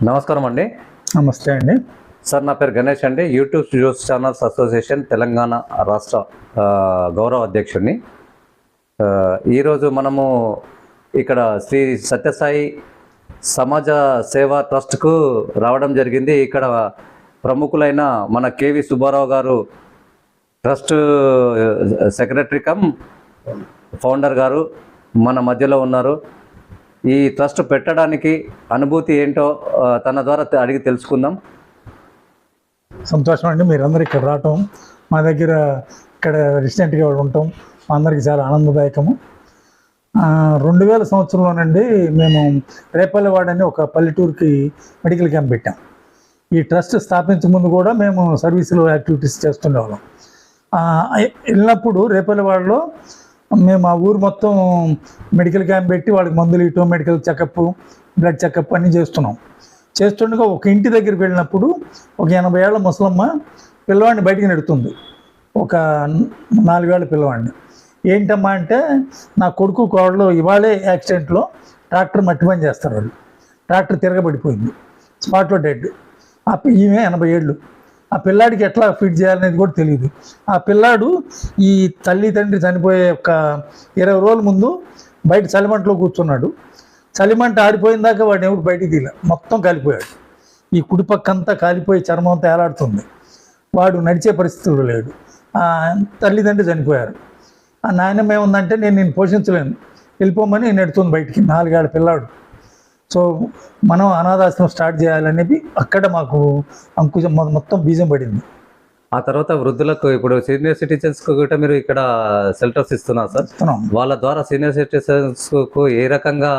నమస్కారం అండి. నమస్తే అండి. సార్ నా పేరు గణేష్ అండి. YouTube news channels association Telangana రాష్ట్ర గౌరవ అధ్యక్షుడిని. ఈరోజు మనము ఇక్కడ శ్రీ సత్యసాయి సమాజ సేవా ట్రస్ట్కు రావడం జరిగింది. ఇక్కడ ప్రముఖులైన మన కేవి సుబ్బారావు గారు ట్రస్ట్ సెక్రటరీ కమ్ ఫౌండర్ గారు మన మధ్యలో ఉన్నారు. ఈ ట్రస్ట్ పెట్టడానికి అనుభూతి ఏంటో తన ద్వారా అడిగి తెలుసుకుందాం. సంతోషం అండి, మీరందరూ ఇక్కడ రావటం, మా దగ్గర ఇక్కడ రెసిడెంట్గా ఉండటం మా అందరికీ చాలా ఆనందదాయకము. 2000 సంవత్సరంలోనండి మేము రేపల్లెవాడ అని ఒక పల్లెటూరుకి మెడికల్ క్యాంప్ పెట్టాం. ఈ ట్రస్ట్ స్థాపించే ముందు కూడా మేము సర్వీసులు యాక్టివిటీస్ చేస్తుండేవాళ్ళం. వెళ్ళినప్పుడు రేపల్లెవాడలో మేము ఆ ఊరు మొత్తం మెడికల్ క్యాంప్ పెట్టి వాళ్ళకి మందులు ఇవ్వటం, మెడికల్ చెకప్, బ్లడ్ చెకప్ అన్నీ చేస్తుండగా ఒక ఇంటి దగ్గరికి వెళ్ళినప్పుడు ఒక 80 ఏళ్ల ముసలమ్మ పిల్లవాడిని బయటికి నెడుతుంది, ఒక 4 ఏళ్ల పిల్లవాడిని. ఏంటమ్మా అంటే, నా కొడుకు కోడలు ఇవాళే యాక్సిడెంట్లో ట్రాక్టర్ మట్టి పని చేస్తారు, వాళ్ళు ట్రాక్టర్ తిరగబడిపోయింది, స్పాట్లో డెడ్. ఈమె 80 ఏళ్ళు. ఆ పిల్లాడికి ఎట్లా ఫీడ్ చేయాలనేది కూడా తెలియదు. ఆ పిల్లాడు ఈ తల్లి తండ్రి చనిపోయే ఒక 20 రోజుల ముందు బయట చలిమంటలో కూర్చున్నాడు. చలిమంట ఆరిపోయిన దాకా వాడిని ఎవరు బయటికి తీయలే, మొత్తం కాలిపోయాడు. ఈ కుడిపక్కంతా కాలిపోయి చర్మం అంతా ఏలాడుతుంది. వాడు నడిచే పరిస్థితుల్లో లేడు. తల్లిదండ్రులు చనిపోయారు. ఆ నాయనమ్మ ఏముందంటే, నేను పోషించలేను, వెళ్ళిపోమని నెడుతుంది బయటికి, 4 ఏళ్ల పిల్లాడు. సో మనం అనాథాశ్రమం స్టార్ట్ చేయాలనేది అక్కడ మాకు అంకుశం, మొత్తం బీజం పడింది. ఆ తర్వాత వృద్ధులకు, ఇప్పుడు సీనియర్ సిటిజన్స్కు కూడా మీరు ఇక్కడ షెల్టర్స్ ఇస్తున్నారు సార్. వాళ్ళ ద్వారా సీనియర్ సిటిజన్స్కు ఏ రకంగా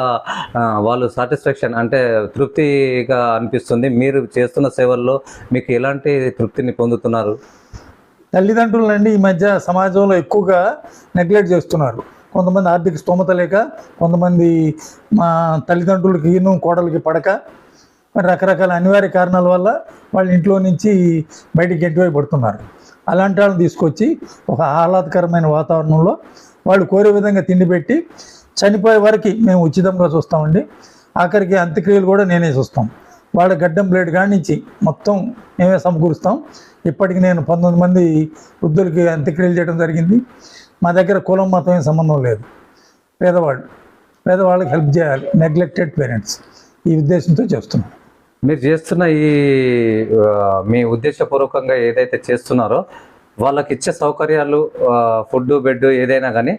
వాళ్ళు సాటిస్ఫాక్షన్ అంటే తృప్తిగా అనిపిస్తుంది? మీరు చేస్తున్న సేవల్లో మీకు ఎలాంటి తృప్తిని పొందుతున్నారు? తల్లిదండ్రులండి ఈ మధ్య సమాజంలో ఎక్కువగా నెగ్లెక్ట్ చేస్తున్నారు. కొంతమంది ఆర్థిక స్తోమత లేక, కొంతమంది మా తల్లిదండ్రులకి కోడలకి పడక, మరి రకరకాల అనివార్య కారణాల వల్ల వాళ్ళ ఇంట్లో నుంచి బయటికి గెంటివై పడుతున్నారు. అలాంటి వాళ్ళని తీసుకొచ్చి ఒక ఆహ్లాదకరమైన వాతావరణంలో వాళ్ళు కోరే విధంగా తిండి పెట్టి చనిపోయే వరకు మేము ఉచితంగా చూస్తామండి. ఆఖరికి అంత్యక్రియలు కూడా నేనే చూస్తాం. వాళ్ళ గడ్డం బ్లేడ్ కాడి నుంచి మొత్తం మేమే సమకూరుస్తాం. ఇప్పటికి నేను 19 మంది వృద్ధులకి అంత్యక్రియలు చేయడం జరిగింది. మా దగ్గర కులం మతం ఏం సంబంధం లేదు. పేదవాళ్ళకి హెల్ప్ చేయాలి, నెగ్లెక్టెడ్ పేరెంట్స్, ఈ ఉద్దేశంతో చేస్తున్నాం. మీరు చేస్తున్న ఈ మీ ఉద్దేశపూర్వకంగా ఏదైతే చేస్తున్నారో వాళ్ళకి ఇచ్చే సౌకర్యాలు, ఫుడ్, బెడ్ ఏదైనా కానీ,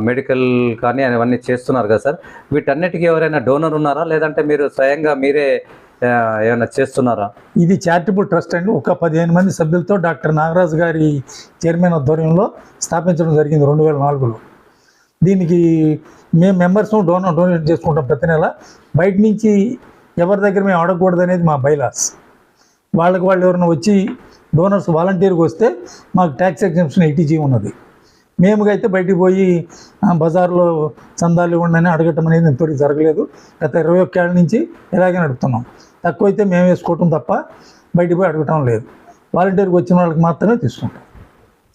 మెడికల్ కానీ అవన్నీ చేస్తున్నారు కదా సార్. వీటన్నిటికీ ఎవరైనా డోనర్ ఉన్నారా, లేదంటే మీరు స్వయంగా మీరే ఏమైనా చేస్తున్నారా? ఇది చారిటబుల్ ట్రస్ట్ అండి. ఒక 15 మంది సభ్యులతో డాక్టర్ నాగరాజు గారి చైర్మన్ ఆధ్వర్యంలో స్థాపించడం జరిగింది 2004లో. దీనికి మేము మెంబర్స్ డొనేట్ చేసుకుంటాం ప్రతి నెల. బయట నుంచి ఎవరి దగ్గర మేము అడగకూడదు అనేది మా బైలాస్. వాళ్ళు ఎవరైనా వచ్చి డోనర్స్ వాలంటీర్కి వస్తే మాకు ట్యాక్స్ ఎగ్జంప్షన్ 80G ఉన్నది. మేముగైతే బయటికి పోయి బజార్లో చందాలు ఇవ్వండి అని అడగటం అనేది ఇంతవరకు జరగలేదు. గత 21 ఏళ్ళ నుంచి ఇలాగే నడుపుతున్నాం. తక్కువైతే మేము వేసుకోవటం తప్ప బయటికి పోయి అడగటం లేదు. వాలంటీర్కి వచ్చిన వాళ్ళకి మాత్రమే తీసుకుంటాం.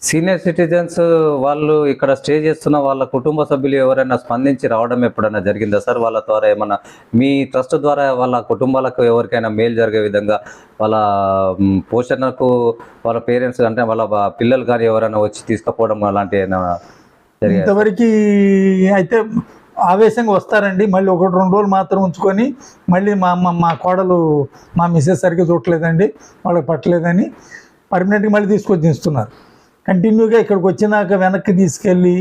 సీనియర్ సిటిజన్స్ వాళ్ళు ఇక్కడ స్టే చేస్తున్న వాళ్ళ కుటుంబ సభ్యులు ఎవరైనా స్పందించి రావడం ఎప్పుడైనా జరిగిందా సార్? వాళ్ళ ద్వారా ఏమన్నా మీ ట్రస్ట్ ద్వారా వాళ్ళ కుటుంబాలకు ఎవరికైనా మేలు జరిగే విధంగా, వాళ్ళ పోషణకు వాళ్ళ పేరెంట్స్ అంటే వాళ్ళ పిల్లలు కానీ ఎవరైనా వచ్చి తీసుకుపోవడం అలాంటివి జరిగాయి? ఇంతవరకు అయితే ఆవేశంగా వస్తారండి. మళ్ళీ 1-2 రోజులు మాత్రం ఉంచుకొని మళ్ళీ మా కోడలు మా మిస్సెస్ సరిగ్గా చూడలేదండి, వాళ్ళకి పట్టలేదని పర్మనెంట్గా మళ్ళీ తీసుకొచ్చి దిస్తున్నారు. కంటిన్యూగా ఇక్కడికి వచ్చినాక వెనక్కి తీసుకెళ్ళి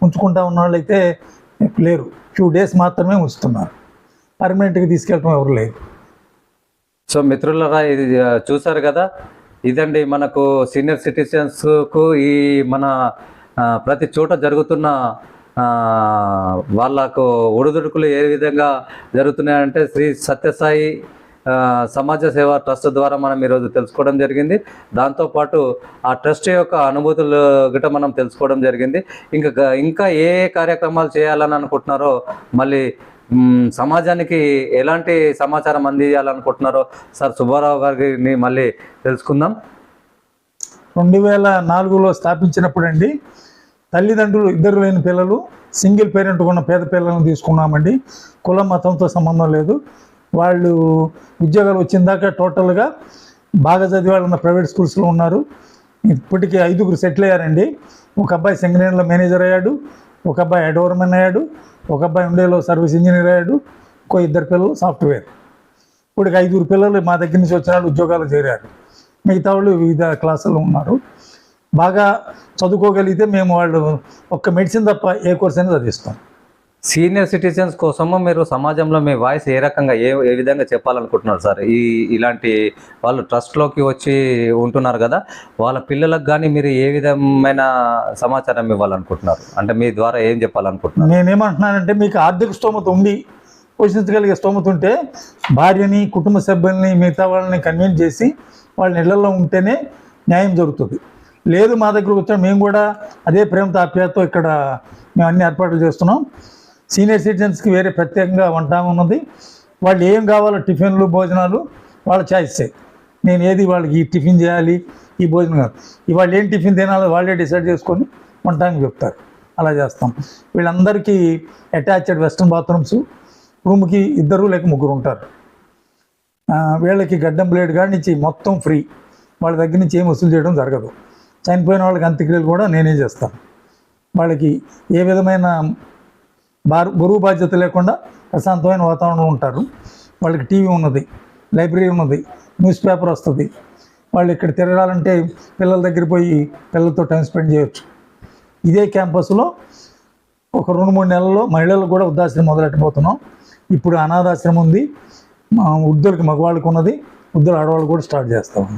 ఉంచుకుంటా ఉన్న వాళ్ళు అయితే లేరు. ఫ్యూ డేస్ మాత్రమే ఉంచుతున్నారు, పర్మనెంట్గా తీసుకెళ్ళటం ఎవరు లేరు. సో మిత్రులరా, ఇది చూసారు కదా, ఇదండి మనకు సీనియర్ సిటిజన్స్కు ఈ మన ప్రతి చోట జరుగుతున్న వాళ్ళకు ఒడిదుడుకులు ఏ విధంగా జరుగుతున్నాయంటే శ్రీ సత్యసాయి సమాజ సేవా ట్రస్ట్ ద్వారా మనం ఈరోజు తెలుసుకోవడం జరిగింది. దాంతోపాటు ఆ ట్రస్ట్ యొక్క అనుభూతులు గిట్ట మనం తెలుసుకోవడం జరిగింది. ఇంకా ఏ కార్యక్రమాలు చేయాలని అనుకుంటున్నారో, మళ్ళీ సమాజానికి ఎలాంటి సమాచారం అందించాలనుకుంటున్నారో సార్ సుబ్బారావు గారిని మళ్ళీ తెలుసుకుందాం. 2004లో స్థాపించినప్పుడు అండి, తల్లిదండ్రులు ఇద్దరు లేని పిల్లలు, సింగిల్ పేరెంట్ ఉన్న పేద పిల్లలను తీసుకున్నామండి. కులం మతంతో సంబంధం లేదు. వాళ్ళు ఉద్యోగాలు వచ్చిన దాకా టోటల్గా బాగా చదివే వాళ్ళు ఉన్న ప్రైవేట్ స్కూల్స్లో ఉన్నారు. ఇప్పటికీ 5గురు సెటిల్ అయ్యారండి. ఒక అబ్బాయి సింగరేణిలో మేనేజర్ అయ్యాడు, ఒక అబ్బాయి హెడోవర్మెన్ అయ్యాడు, ఒక అబ్బాయి ఉండేలో సర్వీస్ ఇంజనీర్ అయ్యాడు, ఇంకో 2 పిల్లలు సాఫ్ట్వేర్. ఇప్పటికి 5గురు పిల్లలు మా దగ్గర నుంచి వచ్చిన వాళ్ళు ఉద్యోగాలు చేరారు. మిగతా వాళ్ళు వివిధ క్లాసుల్లో ఉన్నారు. బాగా చదువుకోగలిగితే మేము వాళ్ళు ఒక్క మెడిసిన్ తప్ప ఏ కోర్స్ అయినా చదివిస్తాం. సీనియర్ సిటిజన్స్ కోసము మీరు సమాజంలో మీ వాయిస్ ఏ రకంగా ఏ విధంగా చెప్పాలనుకుంటున్నారు సార్? ఇలాంటి వాళ్ళు ట్రస్ట్లోకి వచ్చి ఉంటున్నారు కదా, వాళ్ళ పిల్లలకు కానీ మీరు ఏ విధమైన సమాచారం ఇవ్వాలనుకుంటున్నారు? అంటే మీ ద్వారా ఏం చెప్పాలనుకుంటున్నారు? నేనేమంటున్నానంటే, మీకు ఆర్థిక స్తోమత ఉండి పోషించగలిగే స్తోమత ఉంటే భార్యని, కుటుంబ సభ్యుల్ని, మిగతా వాళ్ళని కన్విన్స్ చేసి వాళ్ళ ఇళ్లలో ఉంటేనే న్యాయం జరుగుతుంది. లేదు మా దగ్గరకు వచ్చాం, మేము కూడా అదే ప్రేమతో ఆప్యాయతతో ఇక్కడ మేము అన్ని ఏర్పాట్లు చేస్తున్నాం. సీనియర్ సిటిజన్స్కి వేరే ప్రత్యేకంగా వంట ఉన్నది. వాళ్ళు ఏం కావాలో టిఫిన్లు, భోజనాలు వాళ్ళ చాయిసే. నేను ఏది వాళ్ళకి ఈ టిఫిన్ చేయాలి, ఈ భోజనం కాదు, ఇవాళ ఏం టిఫిన్ తినాలో వాళ్ళే డిసైడ్ చేసుకొని వంటానికి చెప్తారు. అలా చేస్తాం. వీళ్ళందరికీ అటాచ్డ్ వెస్ట్రన్ బాత్రూమ్స్, రూమ్కి 2 లేక 3 ఉంటారు. వీళ్ళకి గడ్డం బ్లేడ్ కాడి నుంచి మొత్తం ఫ్రీ. వాళ్ళ దగ్గర నుంచి ఏం వసూలు చేయడం జరగదు. చనిపోయిన వాళ్ళకి అంత్యక్రియలు కూడా నేనే చేస్తాను. వాళ్ళకి ఏ విధమైన బరువు బాధ్యత లేకుండా ప్రశాంతమైన వాతావరణంలో ఉంటారు. వాళ్ళకి టీవీ ఉన్నది, లైబ్రరీ ఉన్నది, న్యూస్ పేపర్ వస్తుంది. వాళ్ళు ఇక్కడ తిరగాలంటే పిల్లల దగ్గర పోయి పిల్లలతో టైం స్పెండ్ చేయొచ్చు. ఇదే క్యాంపస్లో ఒక 2-3 నెలల్లో మహిళలకు కూడా వృద్ధాశ్రమం మొదలెట్టబోతున్నాం. ఇప్పుడు అనాథాశ్రమం ఉంది, వృద్ధులకి మగవాళ్ళకి ఉన్నది, వృద్ధుల ఆడవాళ్ళు కూడా స్టార్ట్ చేస్తాము.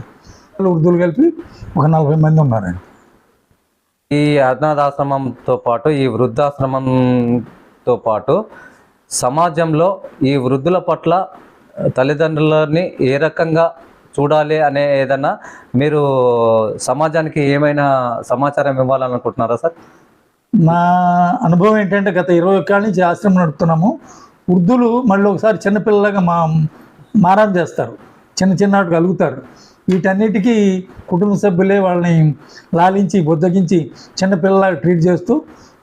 వృద్ధులు కలిపి ఒక 40 మంది ఉన్నారండి. ఈ అనాథాశ్రమంతో పాటు ఈ వృద్ధాశ్రమంతో పాటు సమాజంలో ఈ వృద్ధుల పట్ల తల్లిదండ్రులని ఏ రకంగా చూడాలి అనే ఏదన్నా మీరు సమాజానికి ఏమైనా సమాచారం ఇవ్వాలనుకుంటున్నారా సార్? నా అనుభవం ఏంటంటే, గత 21 ఏళ్ళ నుంచి ఆశ్రమం నడుపుతున్నాము. వృద్ధులు మళ్ళీ ఒకసారి చిన్నపిల్లలాగా మారం చేస్తారు, చిన్న ఆటకు అలుగుతారు. వీటన్నిటికీ కుటుంబ సభ్యులే వాళ్ళని లాలించి బుద్ధగించి చిన్నపిల్లలాగా ట్రీట్ చేస్తూ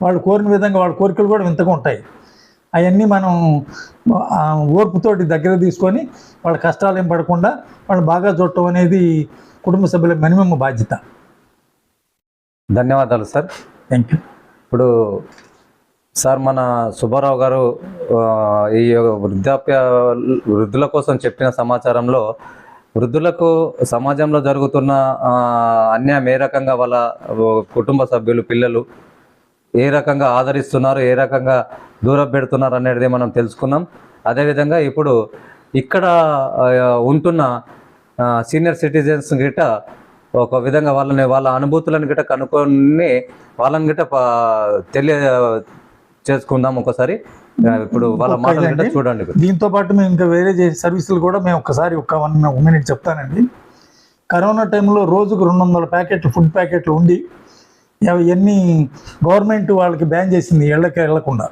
వాళ్ళు కోరిన విధంగా వాళ్ళ కోరికలు కూడా వింతగా ఉంటాయి. అవన్నీ మనం ఓర్పుతోటి దగ్గర తీసుకొని వాళ్ళ కష్టాలు ఏం పడకుండా వాళ్ళు బాగా చూడటం అనేది కుటుంబ సభ్యుల మినిమం బాధ్యత. ధన్యవాదాలు సార్. Thank you. ఇప్పుడు సార్, మన సుబ్బారావు గారు ఈ వృద్ధుల కోసం చెప్పిన సమాచారంలో వృద్ధులకు సమాజంలో జరుగుతున్న అన్యాయం ఏ రకంగా వాళ్ళ కుటుంబ సభ్యులు, పిల్లలు ఏ రకంగా ఆదరిస్తున్నారు, ఏ రకంగా దూరం పెడుతున్నారు అనేది మనం తెలుసుకున్నాం. అదేవిధంగా ఇప్పుడు ఇక్కడ ఉంటున్న సీనియర్ సిటిజన్స్ గిట్ట ఒక విధంగా వాళ్ళ అనుభూతులను గిట్ట కనుక్కొని వాళ్ళని గిట్ట చేసుకుందాం ఒకసారి. ఇప్పుడు వాళ్ళ మాటలు గిట్ట చూడండి. దీంతో పాటు మేము ఇంకా వేరే సర్వీసులు కూడా మేము ఒకసారి ఒక 1 మినిట్ చెప్తానండి. కరోనా టైంలో రోజుకు 200 ప్యాకెట్లు ఫుడ్ ప్యాకెట్లు ఉండి ఇవన్నీ గవర్నమెంట్ వాళ్ళకి బ్యాన్ చేసింది. ఇళ్ళకి వెళ్ళకుండా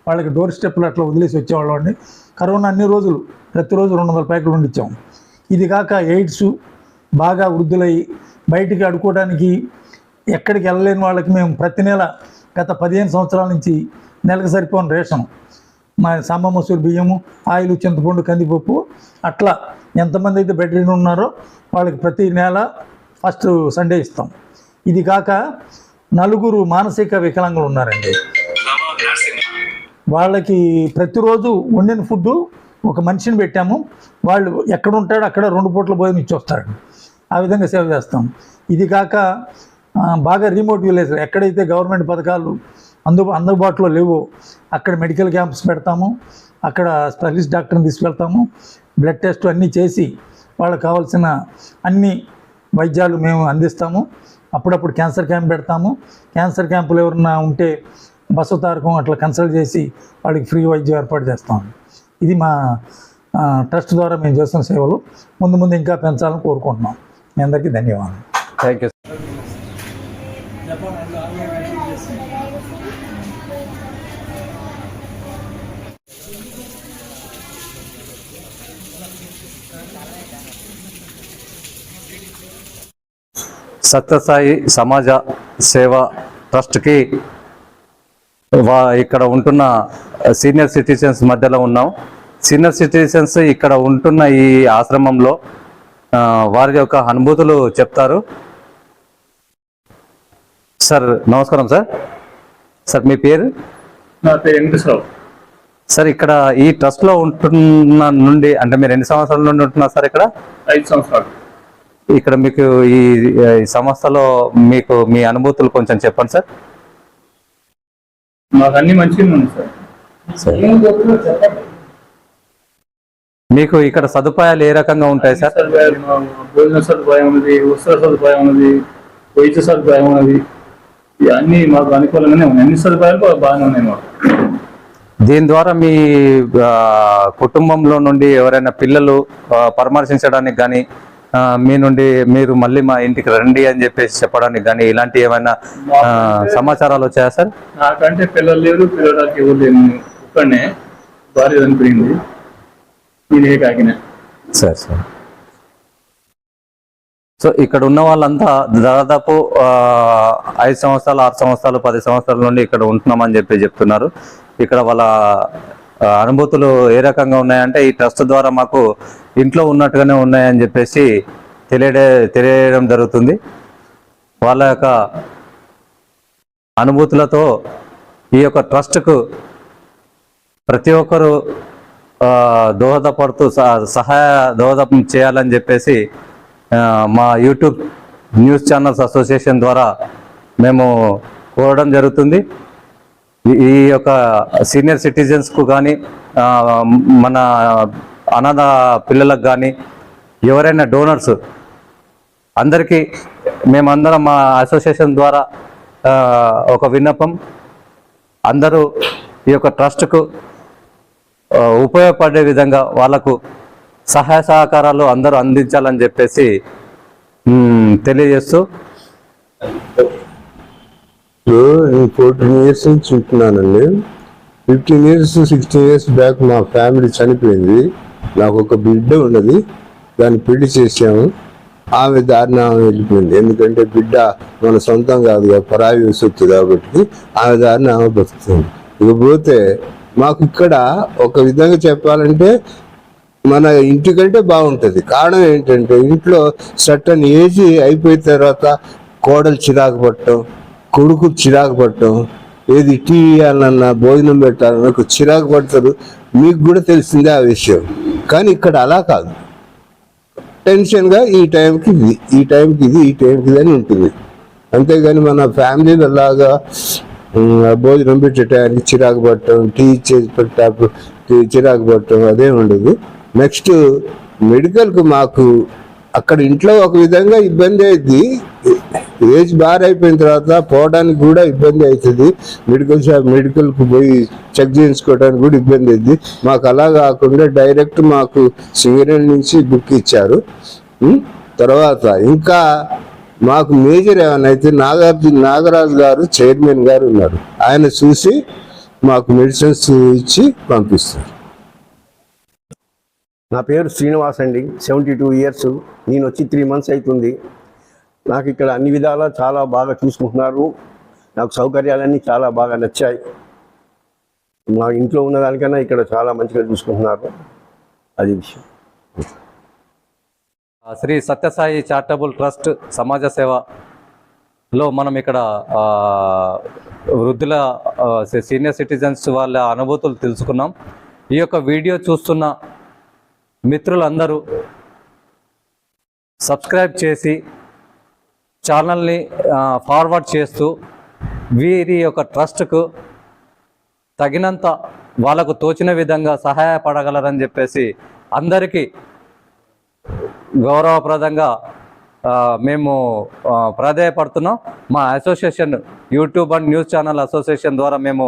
వాళ్ళకి డోర్ స్టెప్లు అట్లా వదిలేసి వచ్చేవాళ్ళం అండి. కరోనా అన్ని రోజులు ప్రతిరోజు 200 ప్యాకెట్లు వండిచ్చాం. ఇది కాక ఎయిడ్స్ బాగా వృద్ధులై బయటికి అడుకోవడానికి ఎక్కడికి వెళ్ళలేని వాళ్ళకి మేము ప్రతి నెల గత 15 సంవత్సరాల నుంచి నెలకు సరిపోని రేషన్, మా సాంబ మసూరు బియ్యము, ఆయిల్, చింతపండు, కందిపప్పు, అట్లా ఎంతమంది అయితే బెడ్ రిడన్ ఉన్నారో వాళ్ళకి ప్రతి నెల ఫస్ట్ సండే ఇస్తాం. ఇది కాక 4 మానసిక వికలాంగులు ఉన్నారండి. వాళ్ళకి ప్రతిరోజు వండిన ఫుడ్డు ఒక మనిషిని పెట్టాము. వాళ్ళు ఎక్కడ ఉంటాడో అక్కడ 2 పూట్ల భోజనం ఇచ్చి వస్తాడు. ఆ విధంగా సేవ చేస్తాం. ఇది కాక బాగా రిమోట్ విలేజ్ ఎక్కడైతే గవర్నమెంట్ పథకాలు అందుబాటులో లేవో అక్కడ మెడికల్ క్యాంప్స్ పెడతాము. అక్కడ స్పెషలిస్ట్ డాక్టర్ని తీసుకెళ్తాము. బ్లడ్ టెస్ట్ అన్నీ చేసి వాళ్ళకి కావాల్సిన అన్ని వైద్యాలు మేము అందిస్తాము. అప్పుడప్పుడు క్యాన్సర్ క్యాంప్ పెడతాము. క్యాన్సర్ క్యాంపులు ఎవరన్నా ఉంటే బసవతారకం అట్లా కన్సల్ట్ చేసి వాళ్ళకి ఫ్రీ వైద్యం ఏర్పాటు చేస్తాము. ఇది మా ట్రస్ట్ ద్వారా మేము చేస్తున్న సేవలు. ముందు ఇంకా పెంచాలని కోరుకుంటున్నాం. మీ అందరికీ ధన్యవాదాలు. Thank you. సత్యసాయి సమాజ సేవ ట్రస్ట్కి ఇక్కడ ఉంటున్న సీనియర్ సిటిజన్స్ మధ్యలో ఉన్నాం. సీనియర్ సిటిజన్స్ ఇక్కడ ఉంటున్న ఈ ఆశ్రమంలో వారి యొక్క అనుభూతులు చెప్తారు. సార్ నమస్కారం సార్. సార్ మీ పేరు? నా పేరు వెంకటేశ్వరరావు. సార్ ఇక్కడ ఈ ట్రస్ట్లో ఉంటున్న నుండి అంటే మీరు ఎన్ని సంవత్సరాల నుండి ఉంటున్నారు సార్ ఇక్కడ? 5 సంవత్సరాలు. ఇక్కడ మీకు ఈ సంస్థలో మీకు మీ అనుభూతులు కొంచెం చెప్పండి సార్. మాకు అన్ని మంచిగా ఉంది సార్. మీకు ఇక్కడ సదుపాయాలు ఏ రకంగా ఉంటాయి సార్? సదుపాయాలు, భోజన సదుపాయం ఉన్నది, వస్త్ర సదుపాయం ఉన్నది, వైద్య సదుపాయం ఉన్నది. అన్ని మాకు అనుకూలంగానే ఉన్నాయి. అన్ని సదుపాయాలు బాగానే ఉన్నాయి మాకు. దీని ద్వారా మీ కుటుంబంలో నుండి ఎవరైనా పిల్లలు పరామర్శించడానికి కానీ మీ నుండి మీరు మళ్ళీ మా ఇంటికి రండి అని చెప్పేసి చెప్పడానికి కానీ ఇలాంటి ఏమైనా సమాచారాలు వచ్చాయా సార్? నాకంటే పిల్లలు లేరు, పిల్లలకి ఎవరు లేరు. ఒక్కడనే భార్య చనిపోయింది. నేనే కాకినా. సార్ సార్ సో ఇక్కడ ఉన్న వాళ్ళంతా దాదాపు 5 సంవత్సరాలు, 6 సంవత్సరాలు, 10 సంవత్సరాల నుండి ఇక్కడ ఉంటున్నామని చెప్తున్నారు. ఇక్కడ వాళ్ళ అనుభూతులు ఏ రకంగా ఉన్నాయంటే ఈ ట్రస్ట్ ద్వారా మాకు ఇంట్లో ఉన్నట్టుగానే ఉన్నాయని చెప్పేసి తెలియడం జరుగుతుంది. వాళ్ళ యొక్క అనుభూతులతో ఈ యొక్క ట్రస్ట్కు ప్రతి ఒక్కరూ దోహదపడుతూ దోహదం చేయాలని చెప్పేసి మా యూట్యూబ్ న్యూస్ ఛానల్స్ అసోసియేషన్ ద్వారా మేము కోరడం జరుగుతుంది. ఈ యొక్క సీనియర్ సిటిజన్స్కు కానీ మన అనాథ పిల్లలకు కానీ ఎవరైనా డోనర్స్ అందరికీ మేమందరం మా అసోసియేషన్ ద్వారా ఒక విన్నపం, అందరూ ఈ యొక్క ట్రస్ట్కు ఉపయోగపడే విధంగా వాళ్ళకు సహాయ సహకారాలు అందరూ అందించాలని చెప్పేసి తెలియజేస్తూ 14 years నుంచి ఉంటున్నానండి. 15 years 16 years బ్యాక్ మా ఫ్యామిలీ చనిపోయింది. నాకు ఒక బిడ్డ ఉన్నది, దాన్ని పెళ్లి చేసాము. ఆమె దారిని ఆమె వెళ్ళిపోయింది. ఎందుకంటే బిడ్డ మన సొంతం కాదు, పరాయి సొత్తు కాబట్టి ఆమె దారిని ఆమె బతుకుతుంది. ఇకపోతే మాకు ఇక్కడ ఒక విధంగా చెప్పాలంటే మన ఇంటికంటే బాగుంటుంది. కారణం ఏంటంటే ఇంట్లో సర్టన్ ఏజ్ అయిపోయిన తర్వాత కోడలు చిరాకు పట్టడం, కొడుకు చిరాకు పట్టడం, ఏది టీ ఇవ్వాలన్నా భోజనం పెట్టాలన్నా చిరాకు పడతారు. మీకు కూడా తెలిసిందే ఆ విషయం. కానీ ఇక్కడ అలా కాదు. టెన్షన్గా ఈ టైంకి ఇది, ఈ టైంకి ఇది, ఈ టైంకి ఇది అని ఉంటుంది. అంతేగాని మన ఫ్యామిలీలో లాగా భోజనం పెట్టడానికి చిరాకు పట్టడం, టీ చేసి పెట్టేటప్పుడు చిరాకు పట్టడం అదే ఉండదు. నెక్స్ట్ మెడికల్కు మాకు అక్కడ ఇంట్లో ఒక విధంగా ఇబ్బంది అయింది. ఏజ్ బార్ అయిపోయిన తర్వాత పోవడానికి కూడా ఇబ్బంది అవుతుంది. మెడికల్కు పోయి చెక్ చేయించుకోవడానికి కూడా ఇబ్బంది అయింది. మాకు అలా కాకుండా డైరెక్ట్ మాకు సింగరేణి నుంచి బుక్ ఇచ్చారు. తర్వాత ఇంకా మాకు మేజర్ ఏమైనా అయితే నాగరాజు గారు చైర్మన్ గారు ఉన్నారు. ఆయన చూసి మాకు మెడిసిన్స్ ఇచ్చి పంపిస్తారు. నా పేరు శ్రీనివాస్ అండి. 72 years. నేను వచ్చి 3 months అవుతుంది. నాకు ఇక్కడ అన్ని విధాలా చాలా బాగా చూసుకుంటున్నారు. నాకు సౌకర్యాలన్నీ చాలా బాగా నచ్చాయి. మా ఇంట్లో ఉన్న దానికన్నా ఇక్కడ చాలా మంచిగా చూసుకుంటున్నారు. అది విషయం. శ్రీ సత్యసాయి చారిటబుల్ ట్రస్ట్ సమాజ సేవలో మనం ఇక్కడ వృద్ధుల సీనియర్ సిటిజన్స్ వాళ్ళ అనుభూతులు తెలుసుకున్నాం. ఈ యొక్క వీడియో చూస్తున్న మిత్రులందరూ సబ్స్క్రైబ్ చేసి ఛానల్ని ఫార్వర్డ్ చేస్తూ వీరి యొక్క ట్రస్ట్కు తగినంత వాళ్ళకు తోచిన విధంగా సహాయపడగలరని చెప్పేసి అందరికీ గౌరవప్రదంగా మేము ప్రాధేయపడుతున్నాం. మా association YouTube and news channel association ద్వారా మేము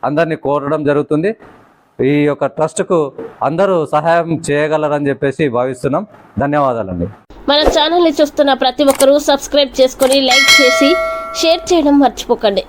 అందరినీ కోరడం జరుగుతుంది. ఈ యొక్క ట్రస్ట్కు అందరూ సహాయం చేయగలరని చెప్పేసి భావిస్తున్నాం. ధన్యవాదాలండి. మన ఛానల్ని చూస్తున్న ప్రతి ఒక్కరూ సబ్స్క్రైబ్ చేసుకొని లైక్ చేసి షేర్ చేయడం మర్చిపోకండి.